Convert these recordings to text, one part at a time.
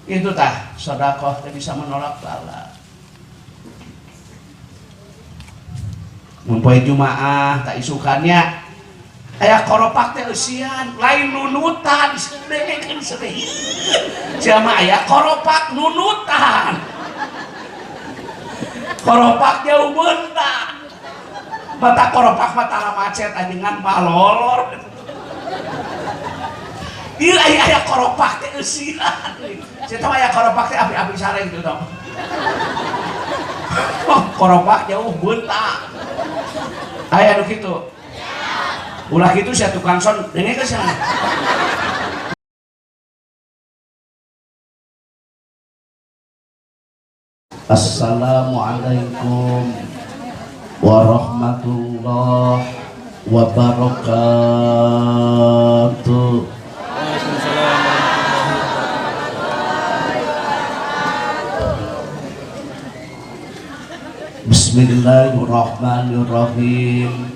Itu tah sedekah teh bisa menolak bala. Mempoe Jumaah tak isukannya aya koropak teh eusian lain nunutan dengekeun sedih. Jama aya koropak nunutan. Koropak jauh bentar. Mata koropak mata macet anjingan palolor. Ieu aya koropak teh eusian. Cenah aya koropak teh api-api sare gitu dong. Koropak jauh bentar. Aya nu kitu. Ulah kitu sia tukang son dengekeun sia. Assalamualaikum warahmatullahi wabarakatuh. Bismillahirrahmanirrahim.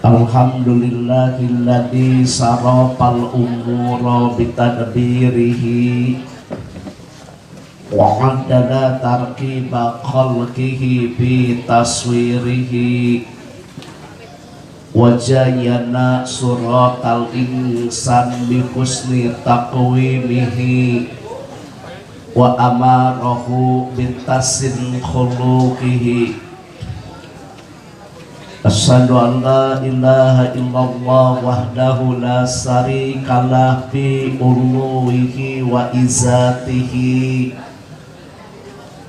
Alhamdulillahilladzi sarafal umura bitadbirihi wa 'addada tarkiba khalqihi bi taswirihi wa jayyana suratal insan bi husni taqwimihi wa amarahu bitasin khuluqihi. Asyhadu an la ilaha illallah wahdahu la syarikalah fi uluhihi wa izatihi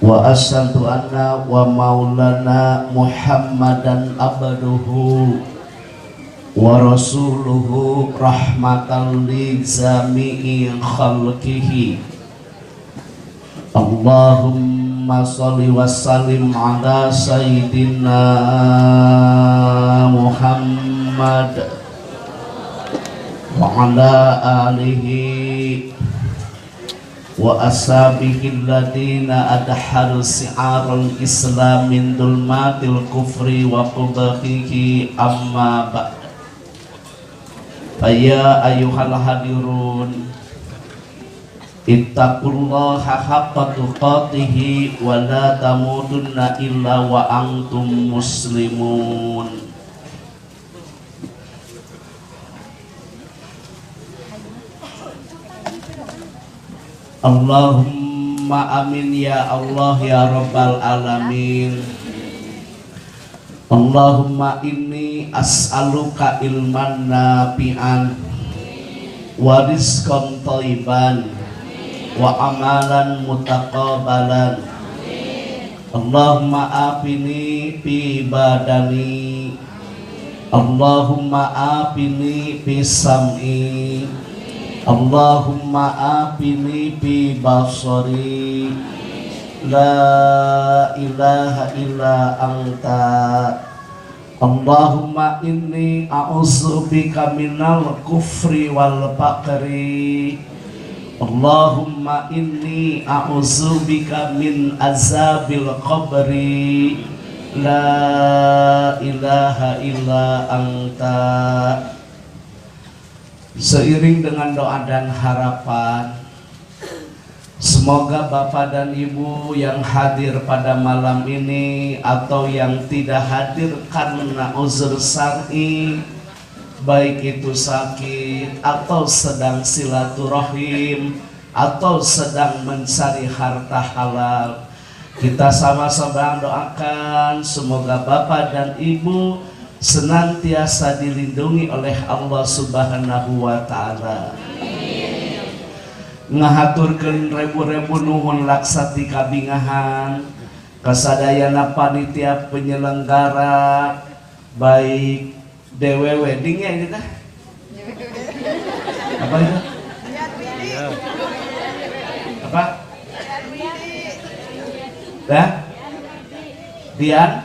wa asyhadu anna wa maulana Muhammadan abduhu wa rasuluhu rahmatan li jami'i khalqihi. Allahumma sholli wa sallim ala sayyidina Muhammad wa ala alihi wa ashabihi alladhina adharu si'aral islam min dulmatil kufri wa qubahihi amma ba'd. Ya ayyuhal hadirun, ittaqullaha haqqa tuqatih wa la tamutunna illa wa antum muslimun. Allahumma amin ya Allah ya rabbal alamin. Allahumma inni as'aluka ilman nafi'an wa rizqan thayyiban wa amalan mutaqabbalan. Allahumma afini fi badani, Allahumma afini fi sam'i, Allahumma afini fi basari. La ilaha illa anta. Allahumma inni a'udzubika minal kufri wal faqri. Allahumma inni a'udzubika min azabil qabri. La ilaha illa anta. Seiring dengan doa dan harapan, semoga Bapak dan Ibu yang hadir pada malam ini atau yang tidak hadir karena uzur syar'i, baik itu sakit atau sedang silaturahim atau sedang mencari harta halal, kita sama-sama doakan semoga Bapak dan Ibu senantiasa dilindungi oleh Allah Subhanahu wa Ta'ala. Ngahaturkeun rebu-rebu nuhun laksati kabingahan kasadayana panitia penyelenggara baik DW wedding ya ini tah. Apa itu? Apa? Dah? Dian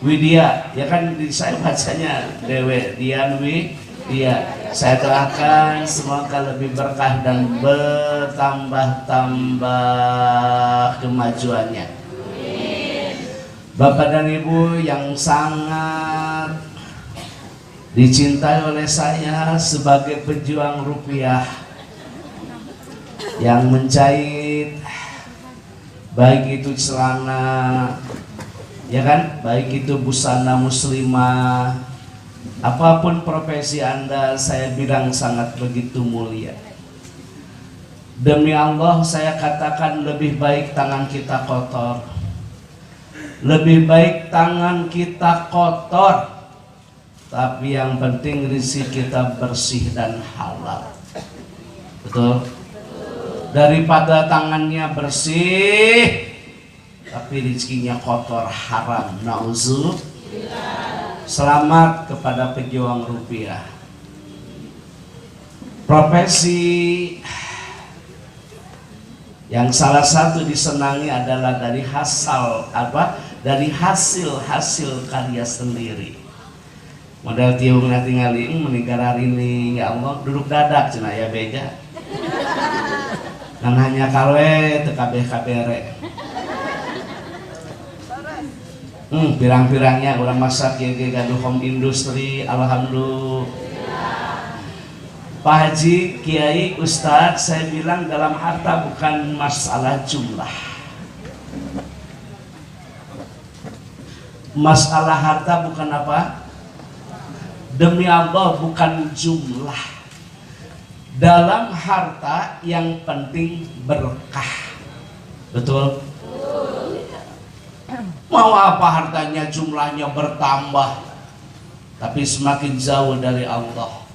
Widya, ya kan saya bacanya DW Dian Widya. Saya doakan semoga lebih berkah dan bertambah-tambah kemajuannya. Bapak dan Ibu yang sangat dicintai oleh saya sebagai pejuang rupiah yang menjahit, baik itu celana, ya kan, baik itu busana muslimah, apapun profesi Anda, saya bilang sangat begitu mulia. Demi Allah saya katakan lebih baik tangan kita kotor, lebih baik tangan kita kotor, tapi yang penting rezeki kita bersih dan halal. Betul? Daripada tangannya bersih tapi rezekinya kotor, haram, nauzubillah. Selamat kepada pejuang rupiah. Profesi yang salah satu disenangi adalah dari hasil hasil karya sendiri. Modal tiung tinggali meninggal hari ini, ya Allah duduk dadak cina ya beja. Dan hanya kalwe tekabeh kabere. Pirang-pirangnya orang masak ya gaduh home industri, alhamdulillah. Pak Haji, Kiai, Ustadz, saya bilang dalam harta bukan masalah jumlah. Masalah harta bukan apa? Demi Allah bukan jumlah. Dalam harta yang penting berkah. Betul? Mau apa hartanya jumlahnya bertambah tapi semakin jauh dari Allah.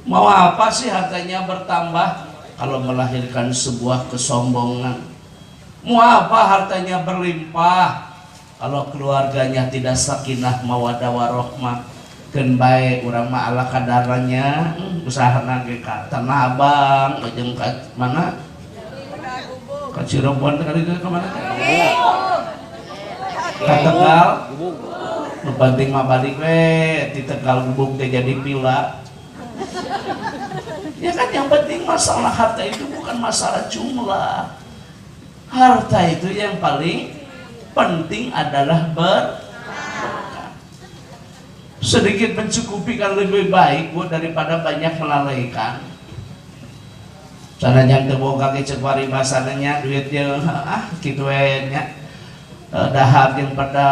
Mau apa sih hartanya bertambah kalau melahirkan sebuah kesombongan? Mau apa hartanya berlimpah kalau keluarganya tidak sakinah mawaddah warahmah? Keun bae urang mah ala kadarannya, usahana ge ka Tanah Abang, jeung ka mana? Ka Cirebon kali ke mana? Ka Tegal. Nu penting mah balik we di Tegal Gubuk teh jadi pila. Ya kan, yang penting masalah harta itu bukan masalah jumlah. Harta itu yang paling penting adalah berkah. Sedikit mencukupi kan lebih baik Bu daripada banyak melalaikan. Sana yang terboga ke cekwari basananya duitnya gitu nya. Dahar yang pada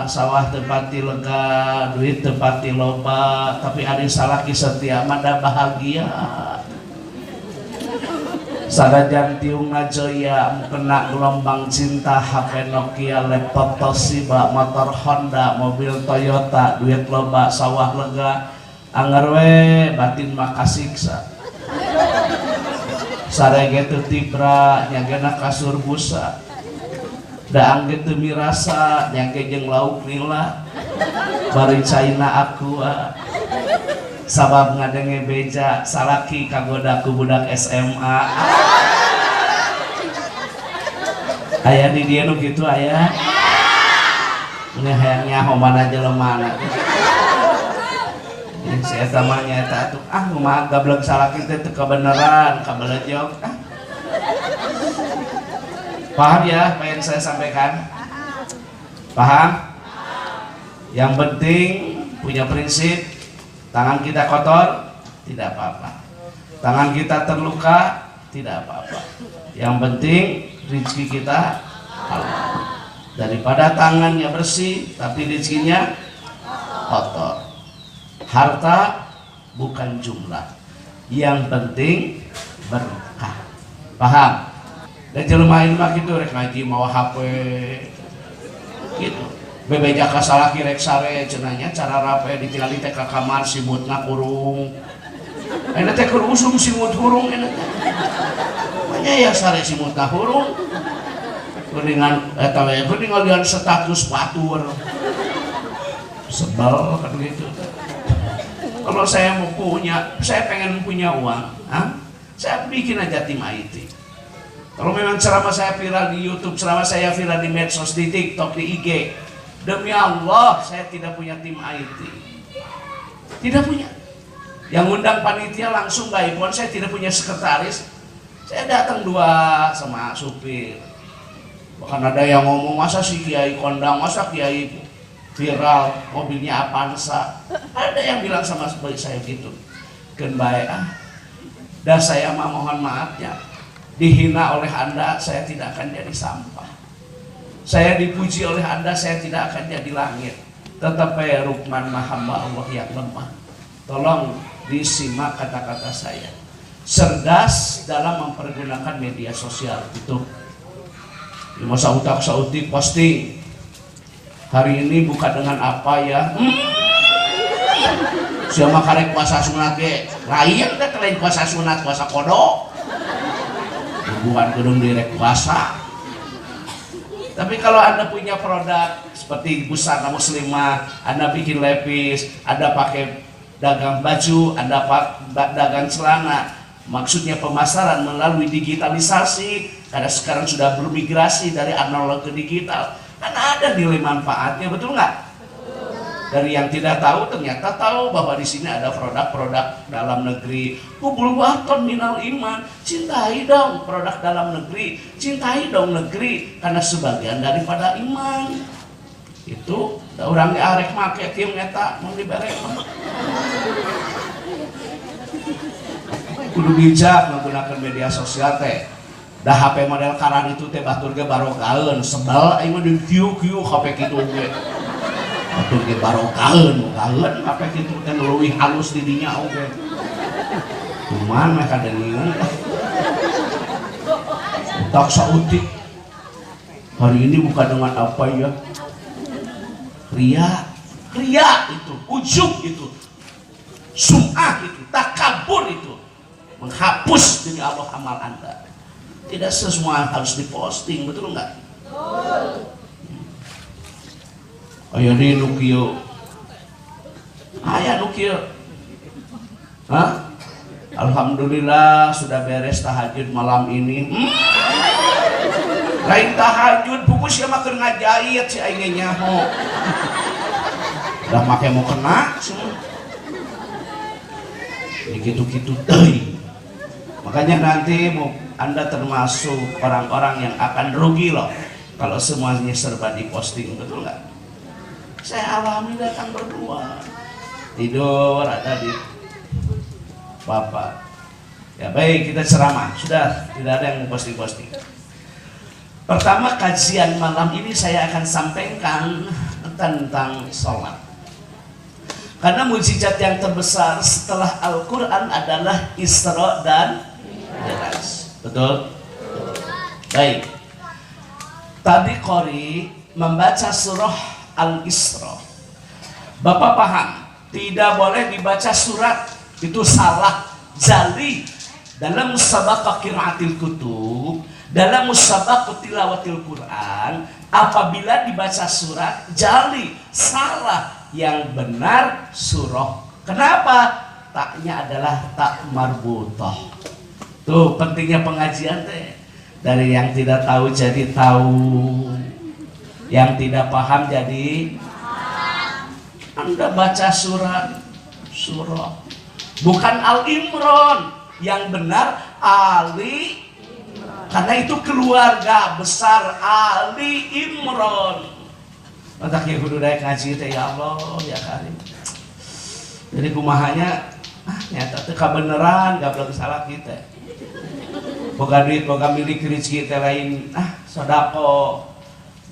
sawah tepati lega, duit tepati loba, tapi ada salaki setia mada bahagia. Sadajan tiungna joya kena gelombang cinta, HP Nokia, laptop Toshiba, motor Honda, mobil Toyota, duit loba, sawah lega, anggar we batin makasiksa. Sarege teu tibra nyagena kasur busa. Daang gitu mirasa nyangke jeung lauk nila bari caina aku sabab ngadenge beja salaki kagoda ku budak SMA. Aya di dieu nu kitu aya. Ini hayangnya homana jelemana. Saya tamanya eta atuh kumaha gablek salaki teh teu kabeneran kabelejog. Paham ya apa yang saya sampaikan? Paham? Yang penting punya prinsip, tangan kita kotor tidak apa-apa, tangan kita terluka tidak apa-apa, yang penting rezeki kita halal. Daripada tangannya bersih tapi rezekinya kotor. Harta bukan jumlah, yang penting berkah. Paham? Dan jelema ieu mah kitu rek ngaji mawa HP gitu. Bebeja ka salaki rek sare cenanya cara rape ditinggali teh ka kamar simutna kurung. Eta teh keur usum simut hurung eta teh. Manya ya sare simutna hurung. Kuningan eta we kuningan status batur. Sebel kan gitu. Kalau saya mau punya, saya pengen punya uang, saya bikin aja tim IT. Kalau memang ceramah saya viral di YouTube, ceramah saya viral di medsos, di TikTok, di IG, demi Allah saya tidak punya tim IT, tidak punya. Yang undang panitia langsung by phone, saya tidak punya sekretaris. Saya datang dua sama supir. Bahkan ada yang ngomong masa si Kiai kondang, masa Kiai viral mobilnya Avanza. Ada yang bilang sama saya gitu, kan baik dan saya mohon maaf ya, dihina oleh Anda saya tidak akan jadi sampah, saya dipuji oleh Anda saya tidak akan jadi langit, tetapi Rukman hamba Allah yang lemah. Tolong disimak kata-kata saya, cerdas dalam mempergunakan media sosial itu. Masa utak-sautik posting hari ini buka dengan apa ya, siapa karek puasa sunat ge lain kan, lain puasa sunat puasa kodok bukan gedung direk puasa. Tapi kalau Anda punya produk seperti busana muslimah, Anda bikin lepis, Anda pakai dagang baju, Anda dagang celana, maksudnya pemasaran melalui digitalisasi, karena sekarang sudah bermigrasi dari analog ke digital, kan ada nilai manfaatnya, betul nggak? Dari yang tidak tahu ternyata tahu bahwa di sini ada produk-produk dalam negeri. Kubul waton minal iman, cintai dong produk dalam negeri, cintai dong negeri karena sebagian daripada iman. Itu orang arek make tim eta mau dibere. Kudu bijak menggunakan media sosial teh. Dah HP model karan itu teh batur ge barokaheun, sebel aing mah di kieu-kieu HP kitu ge. Batur ge barokaheun, HP kitu teh leuwih halus di dinya oge. Cuman mah kadengeun. Tak sautik. Hari ini bukan dengan apa ya? Ria itu, ujub itu, sum'ah itu, takabur itu, menghapus demi Allah amal Anda. Tidak semua harus diposting, betul enggak? Ayo di nukio, Alhamdulillah sudah beres tahajud malam ini. Lain tahajud buku siapa makan ngajait si aingnya nyaho. Udah make mau kena semua. Ini gitu-gitu teuing. Makanya nanti Anda termasuk orang-orang yang akan rugi loh kalau semuanya serba diposting, betul nggak? Saya alami datang berdua tidur ada di Bapak. Ya baik, kita ceramah sudah, tidak ada yang posting-posting. Pertama kajian malam ini saya akan sampaikan tentang sholat. Karena mukjizat yang terbesar setelah Al-Quran adalah Isra dan Mi'raj. Betul? Baik. Tadi Qori membaca surah Al-Isra. Bapak paham? Tidak boleh dibaca surat, itu salah jali dalam musabaqah qiraatil kutub. Dalam musabaqah tilawatil Quran, apabila dibaca surat jali salah, yang benar surah. Kenapa? Taknya adalah tak marbutah. Tuh pentingnya pengajian teh. Dari yang tidak tahu jadi tahu, yang tidak paham jadi Anda baca surah bukan Al-Imran, yang benar Ali, karena itu keluarga besar Ali Imran. Matak ya kudu daek ngaji teh ya Allah ya Karim. Jadi kumahanya nyata teh kabeneran gablek salah kita. Boga duit boga milik rezeki teh lain sedekah.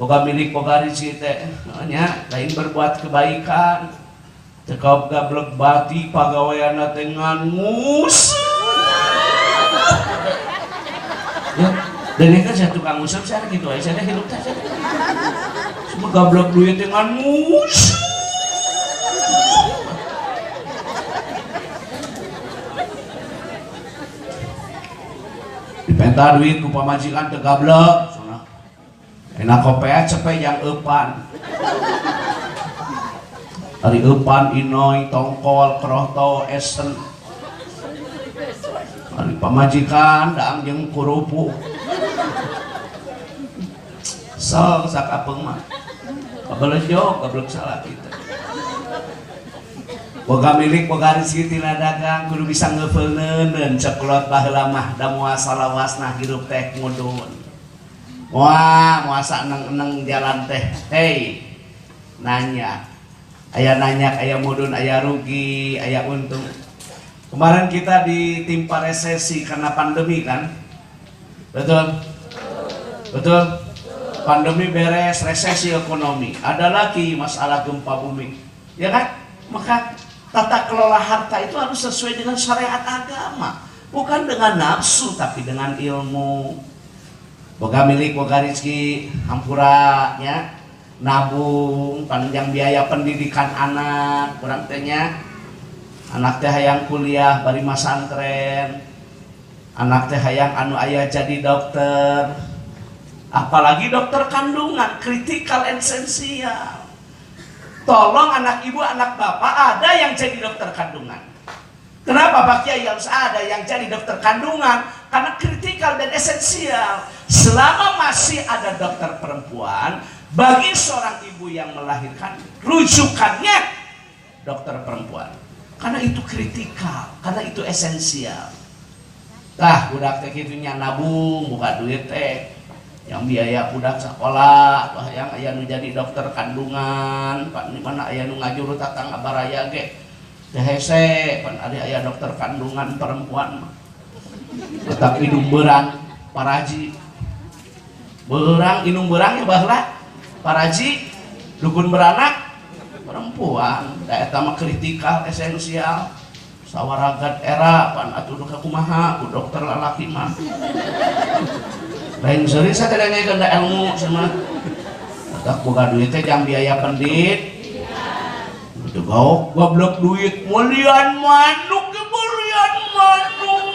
Boga milik boga rezeki teh nya lain berbuat kebaikan. Teu gablek bati pagaweana teh ngangus. Ya, dan ini kan saya tukang usap saya gitu aja, saya hidup saja. Semua gablok duit dengan mus. Dipenta duit ku pamajikan teu gablok. Enak kopea cepet yang eupan. Ari eupan inoy tongkol kroto esen. Pamajikan daang jeung kurupu sok sakapeung mah kabelejog gablek salah kita. Boga milik boga rezeki tina dagang kudu bisa ngeupeuleuneun ceklot baheula mah da moal salawasna hirup teh ngudun moal moasa eneng-eneng jalan teh. Hei nanya. Aya nanya, aya mudun, aya rugi, aya untung. Kemarin kita ditimpa resesi karena pandemi kan? Betul? Betul? Pandemi beres, resesi ekonomi. Ada lagi masalah gempa bumi. Ya kan? Maka tata kelola harta itu harus sesuai dengan syariat agama. Bukan dengan nafsu, tapi dengan ilmu. Boga milik, boga rezeki, hampuranya, nabung, panjang biaya pendidikan anak, kurang tehnya. Anak teh hayang kuliah, bari masantren. Anak teh hayang anu aya jadi dokter. Apalagi dokter kandungan, kritikal esensial. Tolong anak ibu, anak bapak ada yang jadi dokter kandungan. Kenapa Pak Kiai harus ada yang jadi dokter kandungan? Karena kritikal dan esensial. Selama masih ada dokter perempuan, bagi seorang ibu yang melahirkan, rujukannya dokter perempuan. Karena itu kritikal, karena itu esensial. Tah budak teh kitunya nabung, buka duit teh. Yang biaya budak sekolah, yang aya nu jadi dokter kandungan, pan di mana aya nu ngajuru tatang abaraya ge. Teh hese pan aya dokter kandungan perempuan. Tetap hidung berang paraji. Berang inung berang ya baheula. Paraji dukun beranak perempuan. Da eta mah kritikal esensial. Sawaragat era pan atuh kumaha ku dokter lalaki mah. Lain seri saya tidak ngekeun da ilmu sama. Tak boga duit teh jang biaya pendit. Itu gaok goblok duit mulian manuk ke mulian manuk.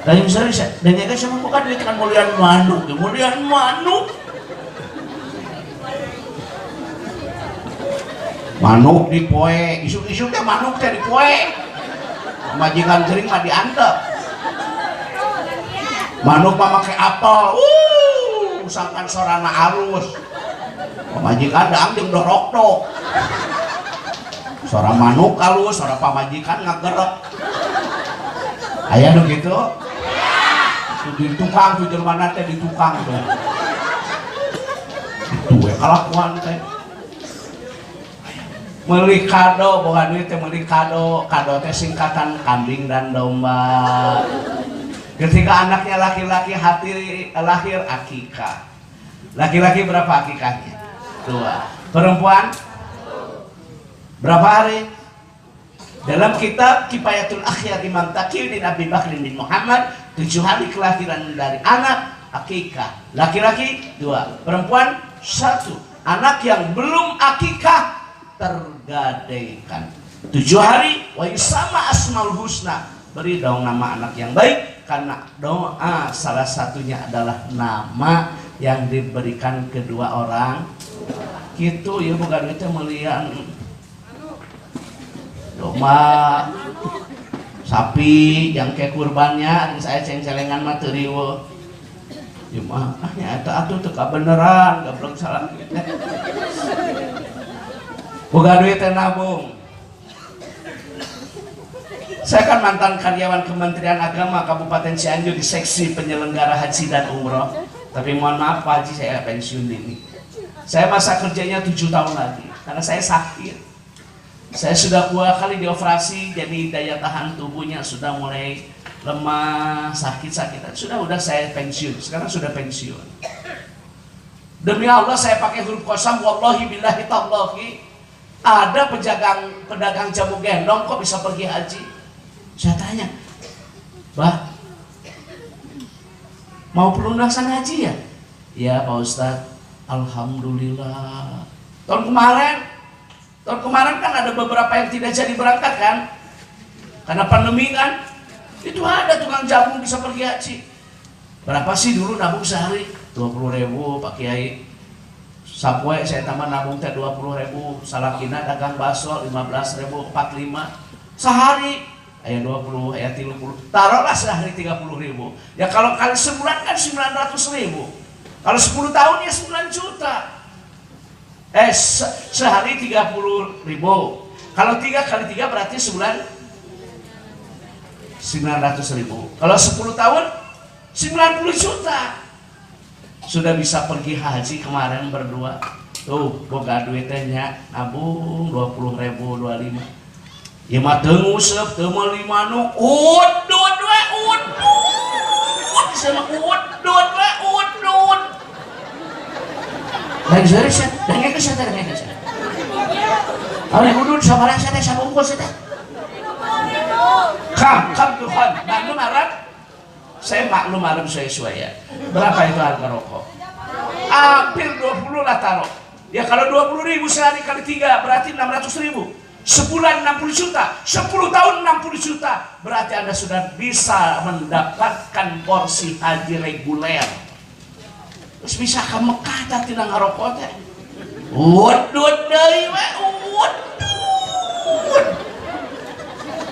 Lain seri saya dan ngekeun sama boga duit kan mulian manuk, mulian manuk. Manuk dipoe, isu-isu teh manuk teh dipoe. Majikan gering mah diantep. Manuk mah make apel, sangkan sorana alus. Pamajikan daang jeung dorok-dok. Sora manuk alus, sora pamajikan ngagerek. Aya nu kitu? Itu di tukang tuh jelema teh di tukang tuh. Itu we kalakuan teh. Meuli kado, boga duit teh meuli kado. Kado teh singkatan kambing dan domba. Ketika anaknya laki-laki lahir akikah. Laki-laki berapa akikahnya? 2. Perempuan? Berapa hari? Dalam kitab Kifayatul Akhyar Imam Taqiyuddin Abi Bakr bin Muhammad 7 hari kelahiran dari anak akikah. Laki-laki 2, perempuan 1. Anak yang belum akikah tergadaikan 7 hari wa yusama asmaul husna. Beri dong nama anak yang baik. Karena doa salah satunya adalah nama yang diberikan kedua orang gitu ya, bukan itu melihat domba sapi yang kayak kurbannya saya ceng-celengan materi wo ya mah nyata atuh teu beneran goblok salah boga duit teh nabung. Saya kan mantan karyawan Kementerian Agama Kabupaten Cianjur di seksi penyelenggara haji dan umroh. Tapi mohon maaf Pak Haji, saya pensiun dini. Saya masa kerjanya 7 tahun lagi karena saya sakit. Saya sudah 2 kali dioperasi, jadi daya tahan tubuhnya sudah mulai lemah, sakit-sakitan. Udah saya pensiun. Sekarang sudah pensiun. Demi Allah saya pakai huruf qasam, wallahi billahi tallahi. Ada pedagang jamu gendong kok bisa pergi haji. Saya tanya, Bah, mau pelunasan haji ya? Ya Pak Ustadz, alhamdulillah. Tahun kemarin kan ada beberapa yang tidak jadi berangkat kan? Karena pandemi kan? Itu ada tukang jamu bisa pergi haji. Berapa sih dulu nabung sehari? 20.000 Pak Kiai. Sapwe saya tambah nabung teh 20.000. Salakina dagang bakso 15.000, 45 sehari. Aya 20, aya 30. Taruhlah sehari 30.000. Ya kalau kali sebulan kan 900.000. Kalau 10 tahun ya 9 juta. Sehari 30.000. Kalau 3 kali 3 berarti sebulan 900.000. Kalau 10 tahun 90 juta. sudah bisa pergi haji kemarin berdua. Tuh boga duitnya nabung 20.000 25. Ya mah teu nguseup teu meuli manuk udud we udud sama udud we udud. Lain seueur sia dengek sia teh dengek sia. Ari udud sabaraha sia teh sabungkus teh. Kam Tuhan, maklum Arab. Saya maklum Arab saya. Berapa itu harga rokok? Hampir 20 lah taruh. Ya kalau 20.000 sehari kali 3 berarti 600.000. Sebulan 60 juta, 10 tahun 60 juta. Berarti Anda sudah bisa mendapatkan porsi haji reguler. Terus bisa ke Mekah tadi nang ngarokok teh. Udud deui we udud.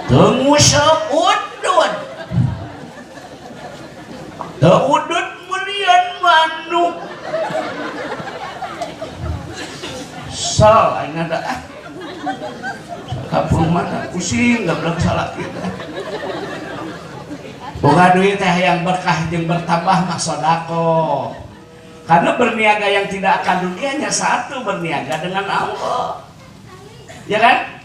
Tengusep udud. Teu udud mulian manuk. Sal aing ada kapung mana pusing enggak pernah salah kita. Boga duit teh yang berkah jeung bertambah mah sedekah. Karena berniaga yang tidak akan ruginya satu berniaga dengan Allah. Ya kan?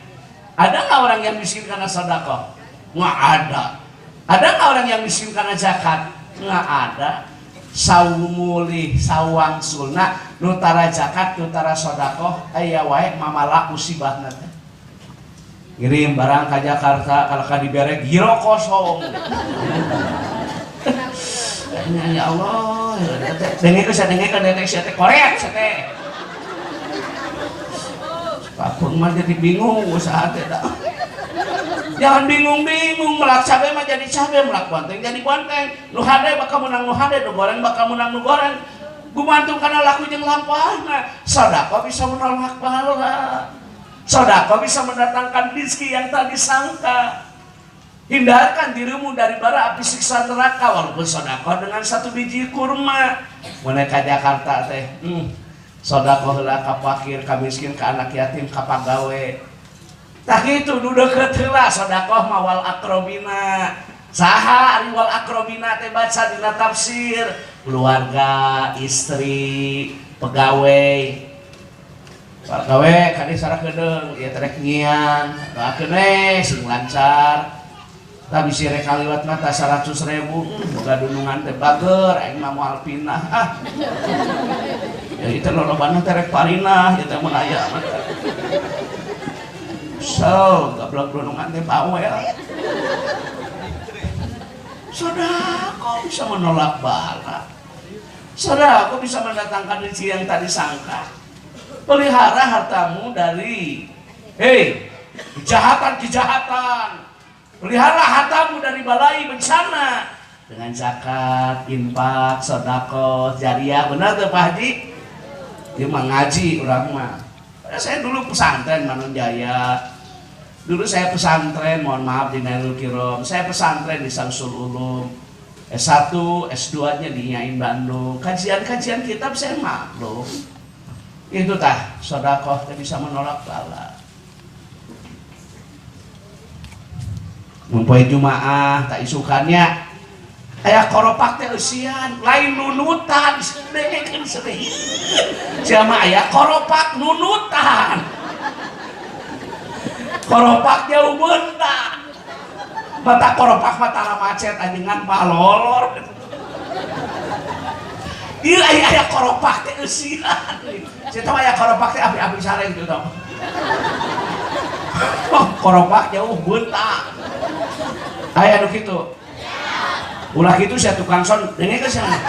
Ada nggak orang yang miskin karena sedekah? Nggak ada. Ada nggak orang yang miskin karena zakat? Nggak ada. Sawumulih sawang sulna nutara zakat nutara sedekah aya wae mamalak musibahna teh. Ngirim barang ka Jakarta kalau ka dibere giro kosong. Ya Allah, dengek sia teh korek sia teh. Papun mah jadi bingung usaha teh dah. Jangan bingung-bingung, melak cabe mah jadi cabe, melak bonteng jadi bonteng. Nu hade bakal menang nu hade, nu goreng bakal menang nu goreng. Gumantung kana laku jeung lampahna. Sedekah bisa menolak bala. Sedekah bisa mendatangkan rezeki yang tak disangka. Hindarkan dirimu dari bara api siksa neraka walaupun sedekah dengan 1 biji kurma. Mun ka Jakarta teh, sedekah heula ka fakir, ka miskin, ka anak yatim, ka pagawe. Tah kitu nu deukeut heula sedekah mah wal aqrabina. Saha ari wal aqrabina teh baca dina tafsir, keluarga, istri, pegawai. Pegawai kadi sareng kedeung ieu teh nyian, doakeun we sing lancar. Tah bisi rek kaliwat mah tah 100.000, boga dunungan teh bager aing mah moal pinah. Ya itu lolobana teh rek parinah, ieu teh mun aya mah. So, gablok dunungan teh bawel. Sedekah bisa menolak bala. Sedekah bisa mendatangkan rezeki yang tak disangka. Pelihara hartamu dari kejahatan. Pelihara hartamu dari balai bencana dengan zakat, infak, sedekah, jariah. Benar tuh Pak Haji? Dia mah ngaji urang mah. Saya dulu pesantren Manunjaya. Dulu saya pesantren, mohon maaf di Nailul Kirom. Saya pesantren di Samsul Ulum. S1, S2-nya di Nyain Bandung. Kajian-kajian kitab saya maklum. Itu tah, sedekah bisa menolak bala. Mempoe Jumaah tak isukannya aya koropak teh eusian lain nunutan dengekeun sedih. Siapa aya koropak nunutan. Koropak jauh bentak. Mata koropak mata macet anjingan palolor. Ieu aya koropak teh eusian. Saya tahu aya koropak teh api-api sareng gitu dong. Oh, koropak jauh bentak. Aya anu kitu. Ulah kitu sia tukang son dengek ke sana.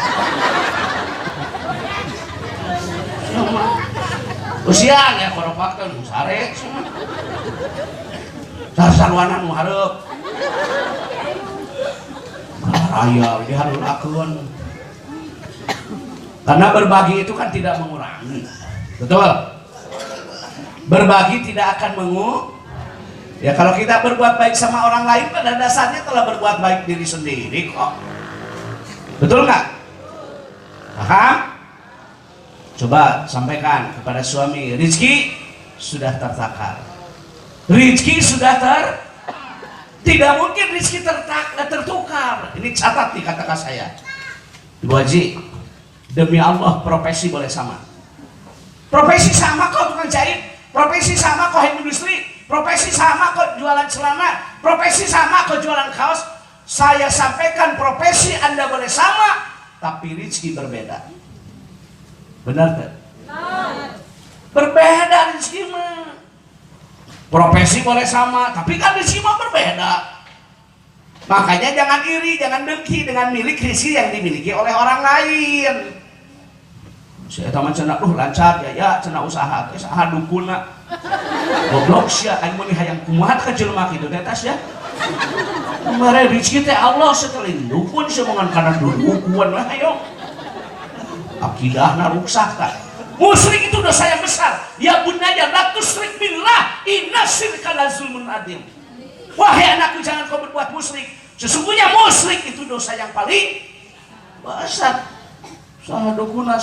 Usian ya koropak teh sare. Sarwana nu hareup. Raya diharulakeun. Karena berbagi itu kan tidak mengurangi. Betul? Berbagi tidak akan mengurangi. Ya kalau kita berbuat baik sama orang lain pada dasarnya telah berbuat baik diri sendiri kok. Betul nggak? Paham? Coba sampaikan kepada suami, rezeki sudah tertakar. Rezeki sudah tidak mungkin rezeki tertukar. Ini catat di kata-kata saya. Ibu Haji, Demi Allah, profesi boleh sama. Profesi sama kok tukang jahit, profesi sama kok industri, profesi sama kok jualan celana, profesi sama kok jualan kaos. Saya sampaikan profesi Anda boleh sama, tapi rezeki berbeda. Benar tak? Berbeda rezeki mah. Profesi boleh sama, tapi kan rezeki mah berbeda. Makanya jangan iri, jangan dengki dengan milik rezeki yang dimiliki oleh orang lain. Saya taman cenah lancar ya cenah usaha dukuna goblok sia aing mah hayang kumaha ka jelema kitu teh tas ya mare rezeki teh Allah setelin dukun semongan kana dukuan lah ayo akidahna rusak tah musyrik itu dosa yang besar ya bunaya la tusyrik billah inna syirka la zulmun adzim wahai anakku jangan kau berbuat musyrik sesungguhnya musyrik itu dosa yang paling besar. Sahadukuna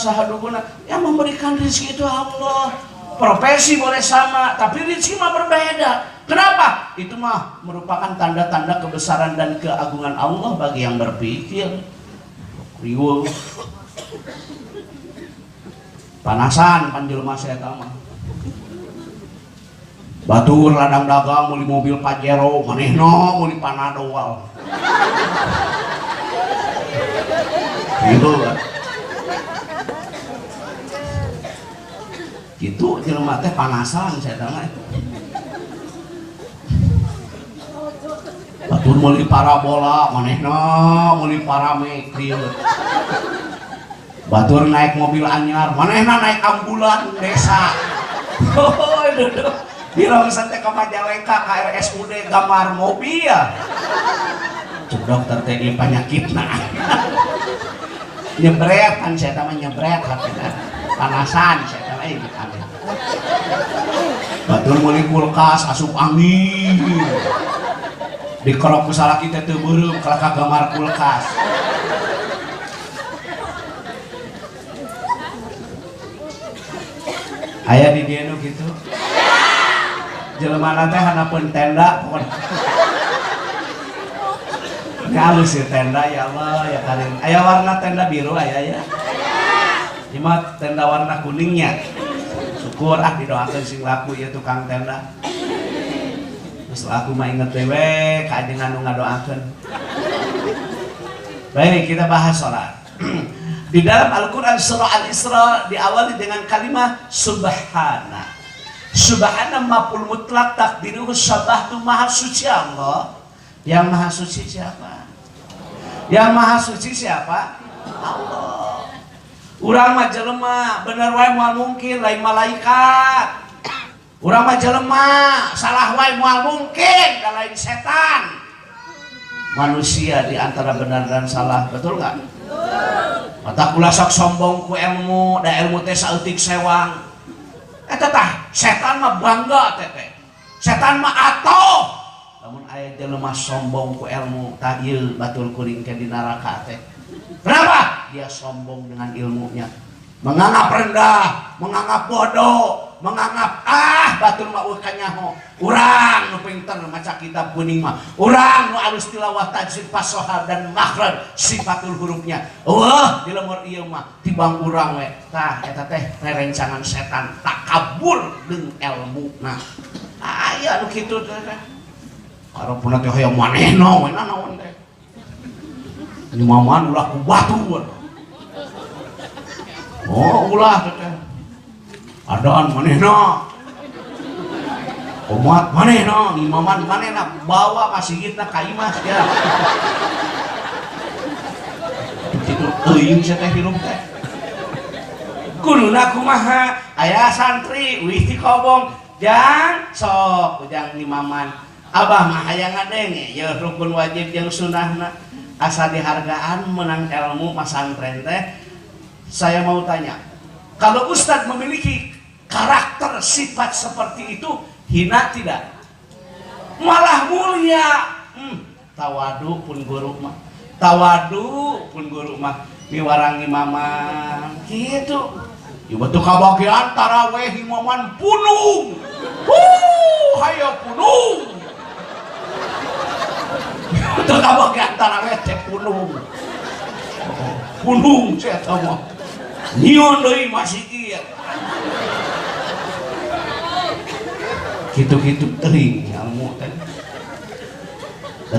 yang memberikan rezeki itu Allah. Profesi boleh sama, tapi rezeki mah berbeda. Kenapa? Itu mah merupakan tanda-tanda kebesaran dan keagungan Allah bagi yang berpikir. Riweuh. Panasan panjelma saya mah. Batur ladang dagang meuli mobil Pajero, manehna meuli Panadol. Gitu kan. Gitu jelema teh panasan saya tanya. Batur meuli parabola, manehna meuli Paramek kieu. Batur naik mobil anyar, manehna naik ambulan desa. Oh, duduk. Di rongsan teh ka Majalengka ka RSUD gambar mobil ya. Cuk dokter teh ieu panyakitna. Nyebret kan saya tanya nyebret hatena. Panasan saya tanya gitu. Batur meuli kulkas asup angin. Dikerok kusala kita teu beureum kalaka gambar kulkas. Aya di dieu nu kitu. Jelema teh hanapeun tenda pokona. Halus ya tenda ya Allah ya Karim. Aya warna tenda biru aya ya. Imah tenda warna kuningnya. Syukur didoakeun sing laku ya tukang tenda. Terus aku mah inget dewe ka ajengan nu ngadoakeun. Baik, kita bahas salat. Di dalam Al-Qur'an surah Al-Isra diawali dengan kalimat subhana. Subhana maf'ul mutlak takdiruhu sabahtu maha suci Allah. Yang maha suci siapa? Yang maha suci siapa? Allah. Urang mah jelema bener wae moal mungkin lain malaikat. Urang mah jelema salah wae moal mungkin da lain setan. Manusia di antara benar dan salah, betul enggak? Betul. Mata kula sok sombong ku ilmu, da ilmu teh saeutik sewang. Eta tah setan mah bangga teh. Setan mah atoh. Lamun aya jelema sombong ku ilmu, tah ieu batul kuring ke di neraka teh. Kenapa? Dia sombong dengan ilmunya, menganggap rendah, menganggap bodoh, menganggap batur mah kanyaho. Urang nu pinter maca kitab kuning mah, urang nu alus tilawah tajwid fasohah dan makhraj sifatul hurufnya. Di lemur ieu mah tibang urang we. Tah eta teh rerencangan setan takabur deung ilmuna. Aya nu kitu teh. Hareupeuna teh hoyong manehna we naon teh. Ini maman ulah ku batu. Oh ulah teh. Adaan manehna. Umat manehna, imaman manehna bawa masjidna ka imah ya. Kitu teuing sia teh hirup teh. Kuduna kumaha? Aya santri wih ti kobong, jang sok ujang imaman. Abah mah hayang ngadenge ya rukun wajib jeung sunahna. Asa dihargaan menang ilmu pasantren teh. Saya mau tanya, kalau Ustadz memiliki karakter sifat seperti itu, hina tidak? Malah mulia. Tawadu pun guru mah, tawadu pun guru mah miwarang imaman gitu. Ieu teu kabagi antara we imaman punung. Hayo punung. Teu kabagi antara we teh punung. Punung saya tahu. nyiun deui masih kieu gitu-gitu teuing ilmu teh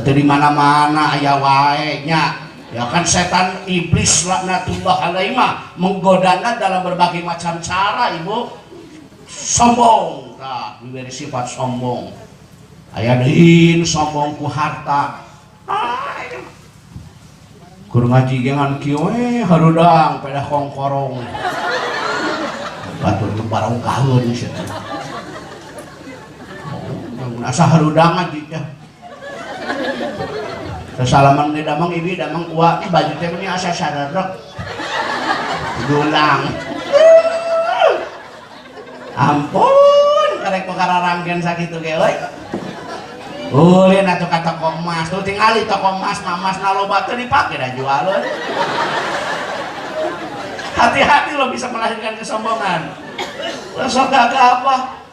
teu di mana-mana aya wae nya ya kan setan iblis laknatullah alaihi mah menggodana dalam berbagai macam cara ibu sombong nah diberi sifat sombong aya deui sombong ku harta kur ngaji gengan kieu harudang pedah kongkorong batur barang kaheun sia asa harudang ngaji teh kesalaman di damang ibi damang uak baju teh ini asa sadarek gulang ampun karek perkara ranggen sakitu ge euy ulin atuh ka toko emas tuh tingali toko emas mamas naloba teu dipake da jual hati-hati lo bisa melahirkan kesombongan lo sok gagah apa